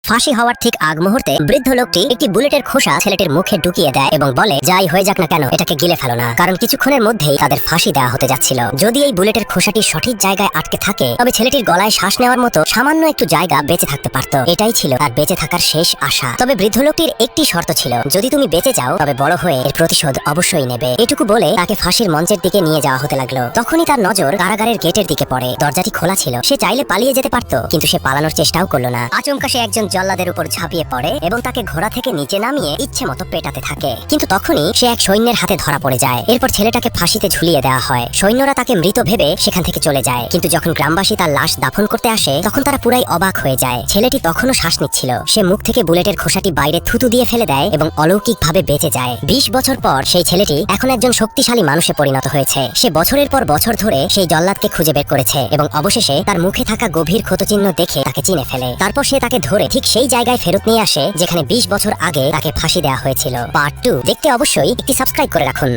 ফাঁসি হওয়ার ঠিক আগ মুহূর্তে বৃদ্ধ লোকটি একটি বুলেটের খোসা ছেলেটির মুখে ঢুকিয়ে দেয় এবং বলে, যাই হয়ে যাক না কেন এটাকে গিলে ফেলো না, কারণ কিছুক্ষণের মধ্যেই তাদের ফাঁসি দেওয়া হতে যাচ্ছিল। যদি এই বুলেটের খোসাটি সঠিক জায়গায় আটকে থাকে তবে ছেলেটির গলায় শ্বাস নেওয়ার মতো সামান্য একটু জায়গা বেঁচে থাকতে পারত। এটাই ছিল তার বেঁচে থাকার শেষ আশা। তবে বৃদ্ধ লোকটির একটি শর্ত ছিল, যদি তুমি বেঁচে যাও তবে বড় হয়ে এর প্রতিশোধ অবশ্যই নেবে। এটুকু বলে তাকে ফাঁসির মঞ্চের দিকে নিয়ে যাওয়া হতে লাগলো। তখনই তার নজর কারাগারের গেটের দিকে পড়ে। দরজাটি খোলা ছিল, সে চাইলে পালিয়ে যেতে পারত, কিন্তু সে পালানোর চেষ্টাও করলো না। আচমকা সে একজন জল্লাদের উপর ঝাঁপিয়ে পড়ে এবং তাকে ঘোড়া থেকে নিচে নামিয়ে ইচ্ছে মতো পেটাতে থাকে। কিন্তু তখনই সে এক সৈন্যের হাতে ধরা পড়ে যায়। এরপর ছেলেটাকে ফাঁসিতে ঝুলিয়ে দেওয়া হয়। সৈন্যরা তাকে মৃত ভেবে সেখান থেকে চলে যায়, কিন্তু যখন গ্রামবাসী তার লাশ দাফন করতে আসে তখন তারা পুরাই অবাক হয়ে যায়। ছেলেটি তখনও শ্বাস নিচ্ছিল। সে মুখ থেকে বুলেটের খোসাটি বাইরে থুতু দিয়ে ফেলে দেয় এবং অলৌকিকভাবে বেঁচে যায়। 20 বছর পর সেই ছেলেটি এখন একজন শক্তিশালী মানুষে পরিণত হয়েছে। সে বছরের পর বছর ধরে সেই জল্লাদকে খুঁজে বের করেছে এবং অবশেষে তার মুখে থাকা গভীর ক্ষতচিহ্ন দেখে তাকে চিনে ফেলে। তারপর সে তাকে ধরে ঠিক সেই জায়গায় ফেরত নিয়ে আসে যেখানে 20 বছর আগে তাকে ফাঁসি দেওয়া হয়েছিল। পার্ট 2 দেখতে অবশ্যই একটি সাবস্ক্রাইব করে রাখুন।